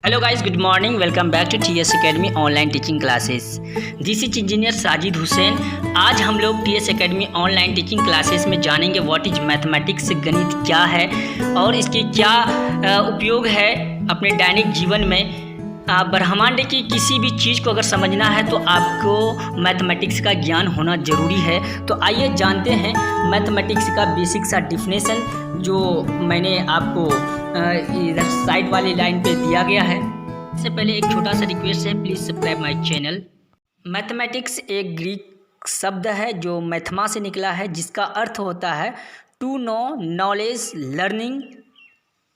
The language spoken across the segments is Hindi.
Hello guys, good morning. Welcome back to TS academy online teaching classes. This is engineer Sajid Hussain. आज हम लोग TS academy online teaching classes में जानेंगे व्हाट इज मैथमेटिक्स, गणित क्या है और इसकी क्या उपयोग है अपने दैनिक जीवन में। ब्रह्मांड की किसी भी चीज़ को अगर समझना है तो आपको मैथमेटिक्स का ज्ञान होना ज़रूरी है। तो आइए जानते हैं मैथमेटिक्स का बेसिक सा डिफिनेशन, जो मैंने आपको इधर साइड वाली लाइन पे दिया गया है। इससे पहले एक छोटा सा रिक्वेस्ट है, please subscribe my channel. Mathematics एक ग्रीक शब्द है जो मैथमा से निकला है, जिसका अर्थ होता है to know, knowledge, learning.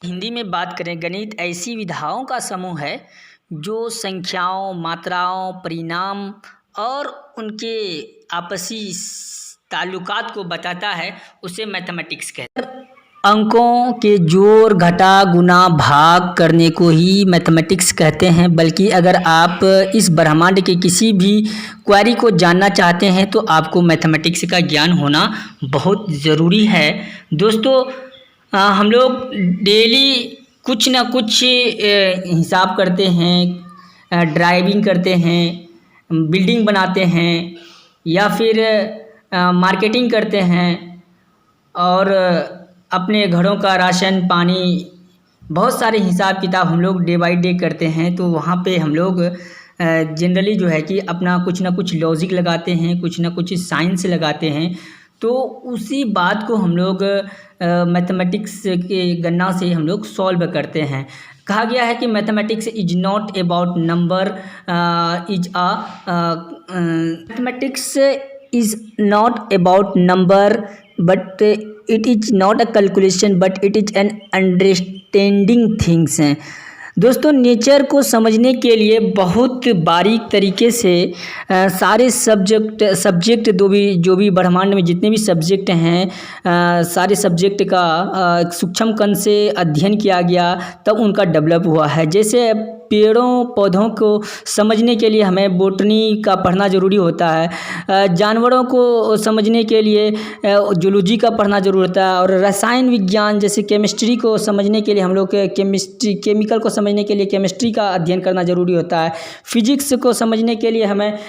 Hindi में बात करें, गणित ऐसी विधाओं का समूह है जो संख्याओं, मात्राओं, परिणाम और उनके आपसी ताल्लुकात को बताता है, उसे मैथमेटिक्स कहते हैं। अंकों के जोड़, घटा, गुना, भाग करने को ही मैथमेटिक्स कहते हैं। बल्कि अगर आप इस ब्रह्मांड के किसी भी क्वेरी को जानना चाहते हैं तो आपको मैथमेटिक्स का ज्ञान होना बहुत ज़रूरी है। दोस्तों, हम लोग डेली कुछ ना कुछ हिसाब करते हैं, ड्राइविंग करते हैं, बिल्डिंग बनाते हैं या फिर मार्केटिंग करते हैं और अपने घरों का राशन पानी, बहुत सारे हिसाब किताब हम लोग डे बाई डे करते हैं। तो वहाँ पे हम लोग जनरली जो है कि अपना कुछ ना कुछ लॉजिक लगाते हैं, कुछ ना कुछ साइंस लगाते हैं। तो उसी बात को हम लोग मैथमेटिक्स के गणना से हम लोग सॉल्व करते हैं। कहा गया है कि mathematics is not about number, mathematics is not about number but it is not a calculation but it is an understanding things हैं। दोस्तों, नेचर को समझने के लिए बहुत बारीक तरीके से सारे सब्जेक्ट जो भी ब्रह्मांड में जितने भी सब्जेक्ट हैं, सारे सब्जेक्ट का सूक्ष्म कण से अध्ययन किया गया, तब उनका डेवलप हुआ है। जैसे पेड़ों पौधों को समझने के लिए हमें बोटनी का पढ़ना ज़रूरी होता है, जानवरों को समझने के लिए जूलॉजी का पढ़ना ज़रूरी होता है, और रसायन विज्ञान जैसे केमिस्ट्री को समझने के लिए हम लोग केमिकल को समझने के लिए केमिस्ट्री का अध्ययन करना ज़रूरी होता है। फिजिक्स को समझने के लिए हमें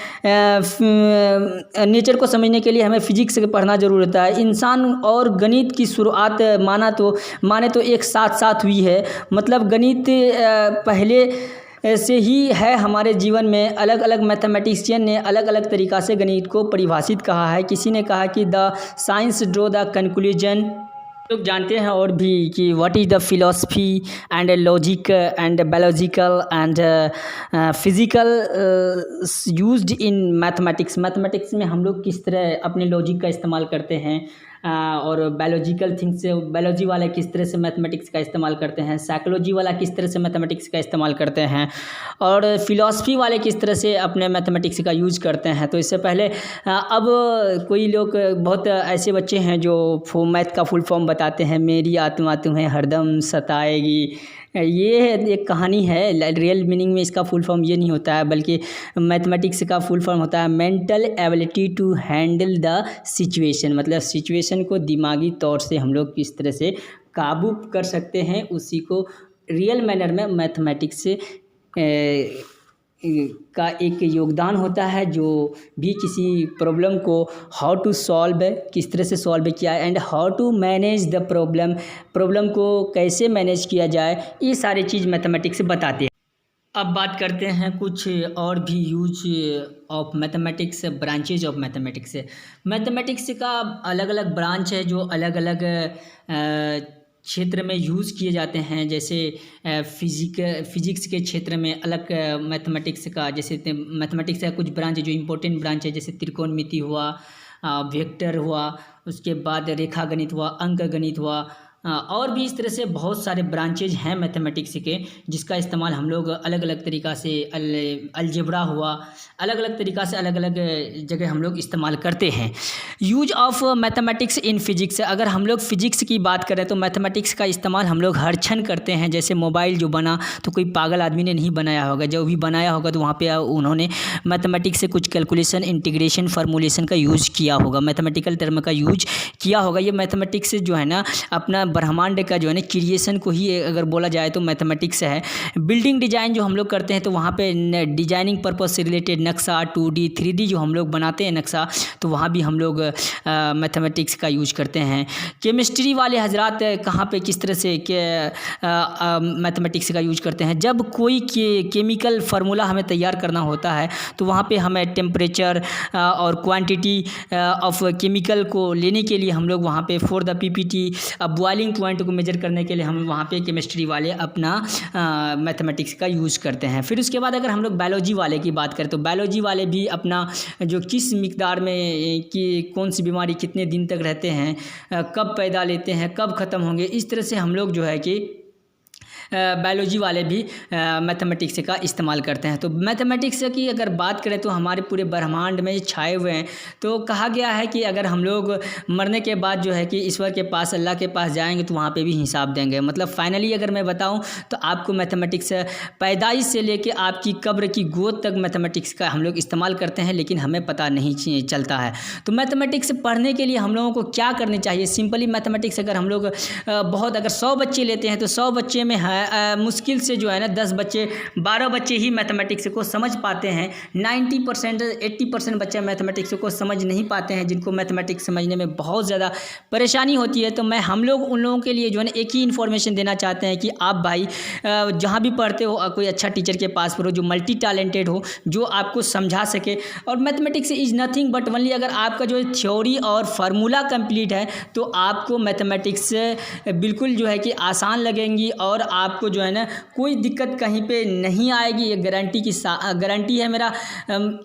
नेचर को समझने के लिए हमें फिजिक्स पढ़ना ज़रूरी होता है। इंसान और गणित की शुरुआत माने तो एक साथ हुई है। मतलब गणित पहले से ही है हमारे जीवन में। अलग अलग मैथमेटिशियन ने अलग अलग तरीक़ा से गणित को परिभाषित कहा है। किसी ने कहा कि the science draw the conclusion. लोग जानते हैं और भी कि what is the philosophy and logic and biological and physical used in mathematics. Mathematics में हम लोग किस तरह अपने लॉजिक का इस्तेमाल करते हैं, और बायोलॉजिकल थिंग्स से बायोलॉजी वाले किस तरह से मैथमेटिक्स का इस्तेमाल करते हैं, साइकोलॉजी वाला किस तरह से मैथमेटिक्स का इस्तेमाल करते हैं, और फिलॉसफी वाले किस तरह से अपने मैथमेटिक्स का यूज करते हैं। तो इससे पहले अब कोई लोग, बहुत ऐसे बच्चे हैं जो मैथ का फुल फॉर्म बताते हैं, मेरी आत्मा तुम्हें हरदम सताएगी। ये एक कहानी है। रियल मीनिंग में इसका फुल फॉर्म ये नहीं होता है, बल्कि मैथमेटिक्स का फुल फॉर्म होता है mental ability to handle the situation. मतलब सिचुएशन को दिमागी तौर से हम लोग किस तरह से काबू कर सकते हैं, उसी को रियल मैनर में मैथमेटिक्स का एक योगदान होता है। जो भी किसी प्रॉब्लम को हाउ टू सॉल्व, किस तरह से सॉल्व किया, and how to manage the problem को कैसे मैनेज किया जाए, ये सारी चीज़ मैथमेटिक्स बताते हैं। अब बात करते हैं कुछ और भी use of mathematics, branches of mathematics. Mathematics का अलग अलग ब्रांच है जो अलग अलग क्षेत्र में यूज़ किए जाते हैं। जैसे फिजिक्स के क्षेत्र में अलग मैथमेटिक्स का, जैसे मैथमेटिक्स का कुछ ब्रांच है जो इम्पोर्टेंट ब्रांच है, जैसे त्रिकोणमिति हुआ, वेक्टर हुआ, उसके बाद रेखा गणित हुआ, अंक गणित हुआ, और भी इस तरह से बहुत सारे ब्रांचेज हैं मैथमेटिक्स के, जिसका इस्तेमाल हम लोग अलग अलग तरीक़ा से, अलजेब्रा हुआ, अलग अलग तरीक़ा से अलग अलग जगह हम लोग इस्तेमाल करते हैं। Use of mathematics in physics. अगर हम लोग फिजिक्स की बात करें तो मैथमेटिक्स का इस्तेमाल हम लोग हर क्षण करते हैं। जैसे मोबाइल जो बना तो कोई पागल आदमी ने नहीं बनाया होगा, जो भी बनाया होगा तो वहाँ पे उन्होंने मैथमेटिक्स से कुछ कैलकुलेशन, इंटीग्रेशन, फार्मूलेशन का यूज़ किया होगा, मैथमेटिकल टर्म का यूज किया होगा। ये मैथमेटिक्स जो है ना, अपना ब्रह्मांड का जो है ना क्रिएशन को ही अगर बोला जाए तो मैथमेटिक्स है। बिल्डिंग डिज़ाइन जो हम लोग करते हैं तो वहाँ पे डिजाइनिंग पर्पज से रिलेटेड नक्शा 2D 3D जो हम लोग बनाते हैं नक्शा, तो वहाँ भी हम लोग मैथमेटिक्स का यूज करते हैं। केमिस्ट्री वाले हजरात कहाँ पे किस तरह से मैथमेटिक्स का यूज करते हैं, जब कोई केमिकल फार्मूला हमें तैयार करना होता है तो वहाँ पे हमें टेम्परेचर और क्वांटिटी ऑफ केमिकल को लेने के लिए हम लोग वहाँ पे for the PPT boiling point को मेजर करने के लिए हम वहाँ पे केमिस्ट्री वाले अपना मैथमेटिक्स का यूज़ करते हैं। फिर उसके बाद अगर हम लोग बायोलॉजी वाले की बात करें तो बायोलॉजी वाले भी अपना जो किस मिकदार में कि कौन सी बीमारी कितने दिन तक रहते हैं, कब पैदा लेते हैं, कब ख़त्म होंगे, इस तरह से हम लोग जो है कि बायोलॉजी वाले भी मैथमेटिक्स का इस्तेमाल करते हैं। तो मैथमेटिक्स की अगर बात करें तो हमारे पूरे ब्रह्मांड में छाए हुए हैं। तो कहा गया है कि अगर हम लोग मरने के बाद जो है कि ईश्वर के पास, अल्लाह के पास जाएंगे तो वहाँ पे भी हिसाब देंगे। मतलब फाइनली अगर मैं बताऊँ तो आपको मैथमेटिक्स पैदाइश से लेके आपकी कब्र की गोद तक मैथमेटिक्स का हम लोग इस्तेमाल करते हैं, लेकिन हमें पता नहीं चलता है। तो मैथमेटिक्स पढ़ने के लिए हम लोगों को क्या करनी चाहिए? सिंपली मैथमेटिक्स अगर हम लोग अगर 100 बच्चे लेते हैं तो 100 बच्चे में मुश्किल से जो है ना 10 बच्चे 12 बच्चे ही मैथमेटिक्स को समझ पाते हैं। 90% 80% बच्चे मैथमेटिक्स को समझ नहीं पाते हैं, जिनको मैथमेटिक्स समझने में बहुत ज़्यादा परेशानी होती है। तो मैं हम लोग उन लोगों के लिए जो है ना एक ही इन्फॉर्मेशन देना चाहते हैं कि आप भाई जहाँ भी पढ़ते हो कोई अच्छा टीचर के पास पढ़ो जो मल्टी टैलेंटेड हो, जो आपको समझा सके। और mathematics is nothing but only, अगर आपका जो थ्योरी और फार्मूला कंप्लीट है तो आपको मैथमेटिक्स बिल्कुल जो है कि आसान लगेंगी और आपको जो है ना कोई दिक्कत कहीं पे नहीं आएगी। ये गारंटी है मेरा।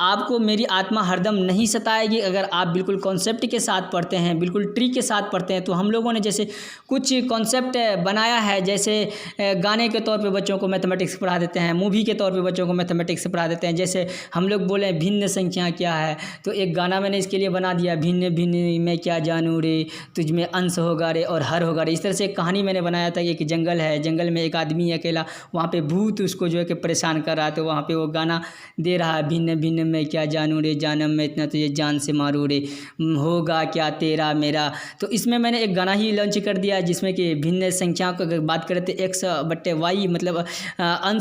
आपको मेरी आत्मा हरदम नहीं सताएगी अगर आप बिल्कुल कॉन्सेप्ट के साथ पढ़ते हैं, बिल्कुल ट्रिक के साथ पढ़ते हैं। तो हम लोगों ने जैसे कुछ कॉन्सेप्ट बनाया है, जैसे गाने के तौर पे बच्चों को मैथमेटिक्स पढ़ा देते हैं, मूवी के तौर पे बच्चों को मैथमेटिक्स पढ़ा देते हैं। जैसे हम लोग बोले भिन्न संख्या क्या है, तो एक गाना मैंने इसके लिए बना दिया, भिन्न भिन्न मैं क्या जानूँ रे, तुझ में अंश होगा रे और हर होगा रे। इस तरह से एक कहानी मैंने बनाया था। एक जंगल है, जंगल में एक आदमी अकेला, वहाँ पे भूत उसको जो है कि परेशान कर रहा है। तो वहाँ पे वो गाना दे रहा है, भिन्न भिन्न मैं क्या जानूँ रे, जानम मैं इतना तुझे जान से मारूँ रे, होगा क्या तेरा मेरा। तो इसमें मैंने एक गाना ही लॉन्च कर दिया जिसमें कि भिन्न संख्या को अगर बात करें तो x/y मतलब अंश